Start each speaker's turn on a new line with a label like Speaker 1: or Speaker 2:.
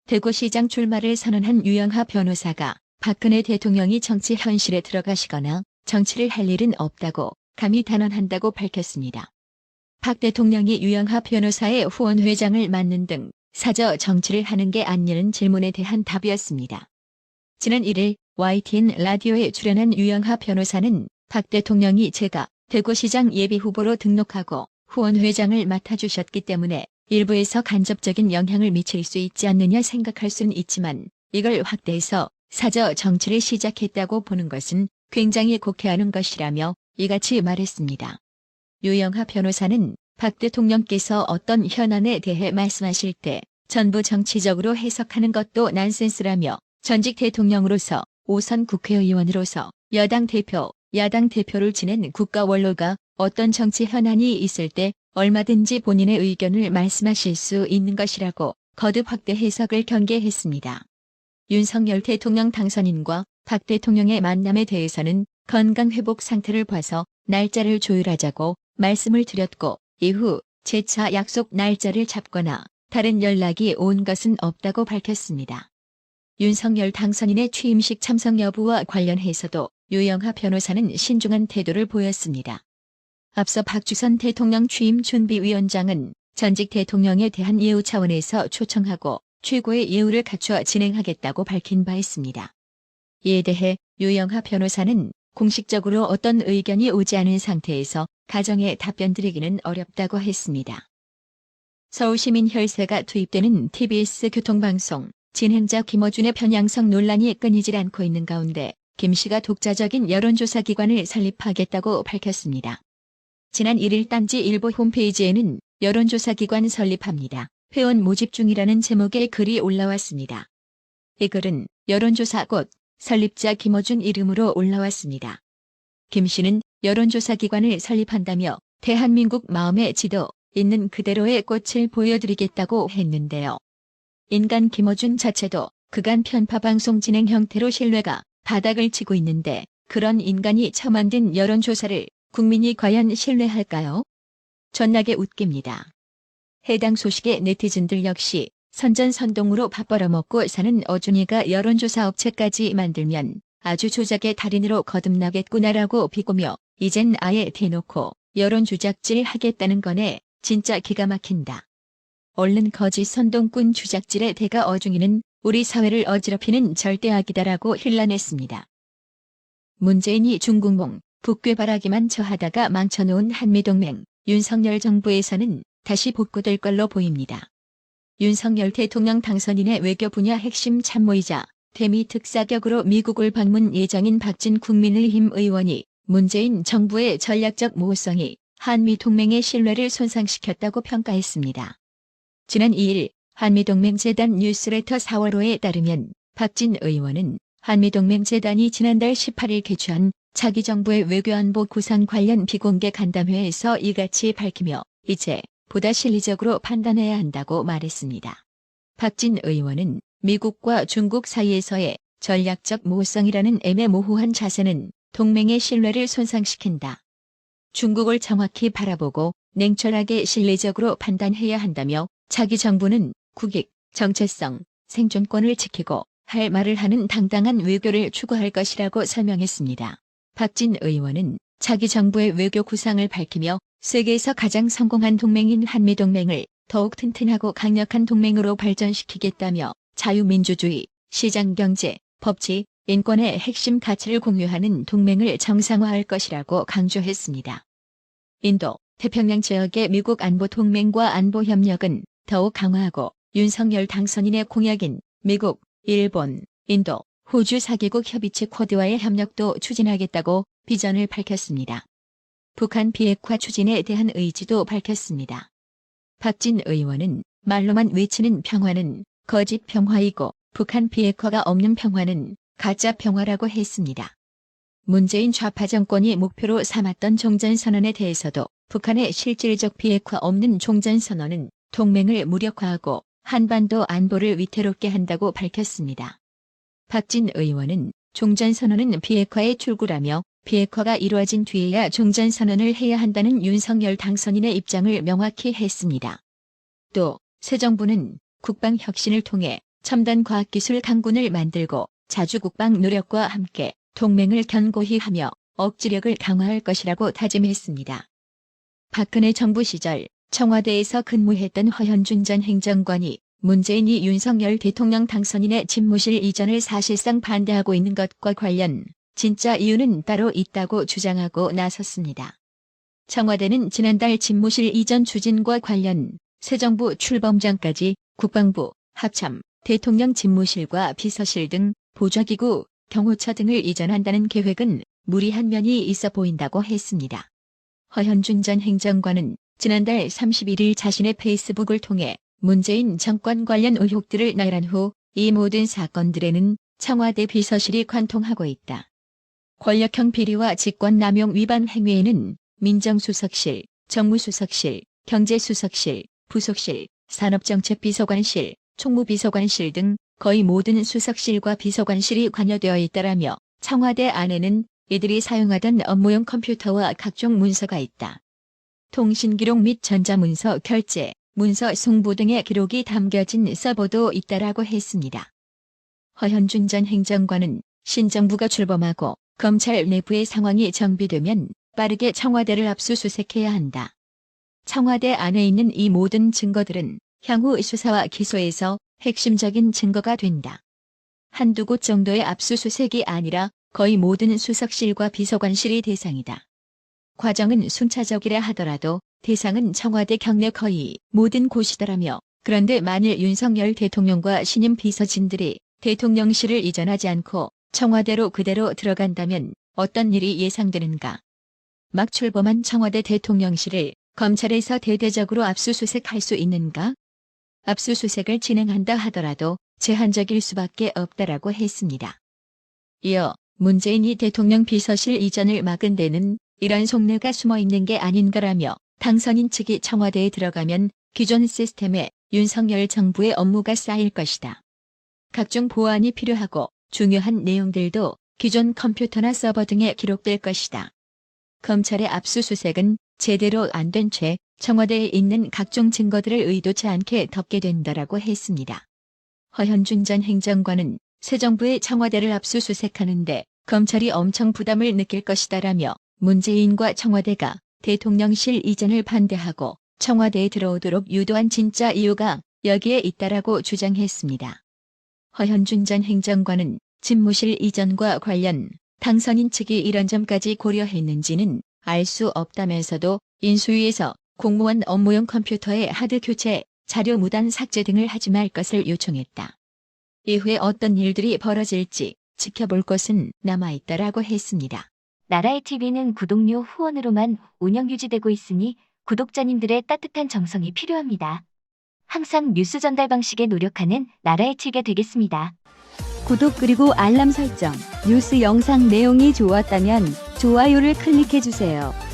Speaker 1: 대구시장 출마를 선언한 유영하 변호사가 박근혜 대통령이 정치 현실에 들어가시거나 정치를 할 일은 없다고 감히 단언한다고 밝혔습니다. 박 대통령이 유영하 변호사의 후원회장을 맡는 등 사저 정치를 하는 게 아니냐는 질문에 대한 답이었습니다. 지난 1일 YTN 라디오에 출연한 유영하 변호사는 박 대통령이 제가 대구시장 예비후보로 등록하고 후원회장을 맡아주셨기 때문에 일부에서 간접적인 영향을 미칠 수 있지 않느냐 생각할 수는 있지만 이걸 확대해서 사저 정치를 시작했다고 보는 것은 굉장히 곡해하는 것이라며 이같이 말했습니다. 유영하 변호사는 박 대통령께서 어떤 현안에 대해 말씀하실 때 전부 정치적으로 해석하는 것도 난센스라며 전직 대통령으로서 우선 국회의원으로서 여당 대표, 야당 대표를 지낸 국가원로가 어떤 정치 현안이 있을 때 얼마든지 본인의 의견을 말씀하실 수 있는 것이라고 거듭 확대 해석을 경계했습니다. 윤석열 대통령 당선인과 박 대통령의 만남에 대해서는 건강 회복 상태를 봐서 날짜를 조율하자고 말씀을 드렸고 이후 재차 약속 날짜를 잡거나 다른 연락이 온 것은 없다고 밝혔습니다. 윤석열 당선인의 취임식 참석 여부와 관련해서도 유영하 변호사는 신중한 태도를 보였습니다. 앞서 박주선 대통령 취임준비위원장은 전직 대통령에 대한 예우 차원에서 초청하고 최고의 예우를 갖춰 진행하겠다고 밝힌 바 있습니다. 이에 대해 유영하 변호사는 공식적으로 어떤 의견이 오지 않은 상태에서 가정에 답변드리기는 어렵다고 했습니다. 서울시민 혈세가 투입되는 TBS 교통방송 진행자 김어준의 편향성 논란이 끊이질 않고 있는 가운데 김 씨가 독자적인 여론조사 기관을 설립하겠다고 밝혔습니다. 지난 1일 딴지 일보 홈페이지에는 여론조사 기관 설립합니다. 회원 모집 중이라는 제목의 글이 올라왔습니다. 이 글은 여론조사 곧 설립자 김어준 이름으로 올라왔습니다. 김 씨는 여론조사 기관을 설립한다며 대한민국 마음의 지도 있는 그대로의 꽃을 보여드리겠다고 했는데요. 인간 김어준 자체도 그간 편파 방송 진행 형태로 신뢰가 바닥을 치고 있는데 그런 인간이 처 만든 여론조사를 국민이 과연 신뢰할까요? 존나게 웃깁니다. 해당 소식에 네티즌들 역시 선전선동으로 밥 벌어먹고 사는 어준이가 여론조사 업체까지 만들면 아주 조작의 달인으로 거듭나겠구나라고 비꼬며 이젠 아예 대놓고 여론조작질 하겠다는 거네. 진짜 기가 막힌다. 얼른 거짓 선동꾼 주작질의 대가 어중이는 우리 사회를 어지럽히는 절대악이다라고 hir난했습니다. 문재인이 중국몽, 북괴바라기만 처하다가 망쳐놓은 한미동맹, 윤석열 정부에서는 다시 복구될 걸로 보입니다. 윤석열 대통령 당선인의 외교 분야 핵심 참모이자 대미 특사격으로 미국을 방문 예정인 박진 국민의힘 의원이 문재인 정부의 전략적 모호성이 한미동맹의 신뢰를 손상시켰다고 평가했습니다. 지난 2일 한미동맹재단 뉴스레터 4월호에 따르면 박진 의원은 한미동맹재단이 지난달 18일 개최한 차기 정부의 외교안보 구상 관련 비공개 간담회에서 이같이 밝히며 이제 보다 실리적으로 판단해야 한다고 말했습니다. 박진 의원은 미국과 중국 사이에서의 전략적 모호성이라는 애매모호한 자세는 동맹의 신뢰를 손상시킨다. 중국을 정확히 바라보고 냉철하게 실리적으로 판단해야 한다며 차기 정부는 국익, 정체성, 생존권을 지키고 할 말을 하는 당당한 외교를 추구할 것이라고 설명했습니다. 박진 의원은 차기 정부의 외교 구상을 밝히며 세계에서 가장 성공한 동맹인 한미동맹을 더욱 튼튼하고 강력한 동맹으로 발전시키겠다며 자유민주주의, 시장경제, 법치, 인권의 핵심 가치를 공유하는 동맹을 정상화할 것이라고 강조했습니다. 인도, 태평양 지역의 미국 안보 동맹과 안보 협력은 더욱 강화하고 윤석열 당선인의 공약인 미국, 일본, 인도, 호주 4개국 협의체 쿼드와의 협력도 추진하겠다고 비전을 밝혔습니다. 북한 비핵화 추진에 대한 의지도 밝혔습니다. 박진 의원은 말로만 외치는 평화는 거짓 평화이고 북한 비핵화가 없는 평화는 가짜 평화라고 했습니다. 문재인 좌파 정권이 목표로 삼았던 종전선언에 대해서도 북한의 실질적 비핵화 없는 종전선언은 동맹을 무력화하고 한반도 안보를 위태롭게 한다고 밝혔습니다. 박진 의원은 종전선언은 비핵화의 출구라며 비핵화가 이루어진 뒤에야 종전선언을 해야 한다는 윤석열 당선인의 입장을 명확히 했습니다. 또 새 정부는 국방 혁신을 통해 첨단 과학기술 강군을 만들고 자주 국방 노력과 함께 동맹을 견고히 하며 억지력을 강화할 것이라고 다짐했습니다. 박근혜 정부 시절 청와대에서 근무했던 허현준 전 행정관이 문재인이 윤석열 대통령 당선인의 집무실 이전을 사실상 반대하고 있는 것과 관련 진짜 이유는 따로 있다고 주장하고 나섰습니다. 청와대는 지난달 집무실 이전 추진과 관련 새 정부 출범 전까지 국방부, 합참, 대통령 집무실과 비서실 등 보좌기구, 경호처 등을 이전한다는 계획은 무리한 면이 있어 보인다고 했습니다. 허현준 전 행정관은 지난달 31일 자신의 페이스북을 통해 문재인 정권 관련 의혹들을 나열한 후 이 모든 사건들에는 청와대 비서실이 관통하고 있다. 권력형 비리와 직권남용 위반 행위에는 민정수석실, 정무수석실, 경제수석실, 부속실, 산업정책비서관실, 총무비서관실 등 거의 모든 수석실과 비서관실이 관여되어 있다라며 청와대 안에는 이들이 사용하던 업무용 컴퓨터와 각종 문서가 있다. 통신기록 및 전자문서 결제, 문서 송부 등의 기록이 담겨진 서버도 있다라고 했습니다. 허현준 전 행정관은 신정부가 출범하고 검찰 내부의 상황이 정비되면 빠르게 청와대를 압수수색해야 한다. 청와대 안에 있는 이 모든 증거들은 향후 수사와 기소에서 핵심적인 증거가 된다. 한두 곳 정도의 압수수색이 아니라 거의 모든 수석실과 비서관실이 대상이다. 과정은 순차적이라 하더라도 대상은 청와대 경내 거의 모든 곳이더라며 그런데 만일 윤석열 대통령과 신임 비서진들이 대통령실을 이전하지 않고 청와대로 그대로 들어간다면 어떤 일이 예상되는가? 막 출범한 청와대 대통령실을 검찰에서 대대적으로 압수수색할 수 있는가? 압수수색을 진행한다 하더라도 제한적일 수밖에 없다라고 했습니다. 이어 문재인이 대통령 비서실 이전을 막은 데는 이런 속내가 숨어 있는 게 아닌가라며 당선인 측이 청와대에 들어가면 기존 시스템에 윤석열 정부의 업무가 쌓일 것이다. 각종 보완이 필요하고 중요한 내용들도 기존 컴퓨터나 서버 등에 기록될 것이다. 검찰의 압수수색은 제대로 안 된 채 청와대에 있는 각종 증거들을 의도치 않게 덮게 된다라고 했습니다. 허현준 전 행정관은 새 정부의 청와대를 압수수색하는데 검찰이 엄청 부담을 느낄 것이다라며 문재인과 청와대가 대통령실 이전을 반대하고 청와대에 들어오도록 유도한 진짜 이유가 여기에 있다라고 주장했습니다. 허현준 전 행정관은 집무실 이전과 관련 당선인 측이 이런 점까지 고려했는지는 알 수 없다면서도 인수위에서 공무원 업무용 컴퓨터의 하드 교체, 자료 무단 삭제 등을 하지 말 것을 요청했다. 이후에 어떤 일들이 벌어질지 지켜볼 것은 남아있다라고 했습니다.
Speaker 2: 나라의 TV는 구독료 후원으로만 운영 유지되고 있으니 구독자님들의 따뜻한 정성이 필요합니다. 항상 뉴스 전달 방식에 노력하는 나라의 TV가 되겠습니다.
Speaker 3: 구독 그리고 알람 설정, 뉴스 영상 내용이 좋았다면 좋아요를 클릭해주세요.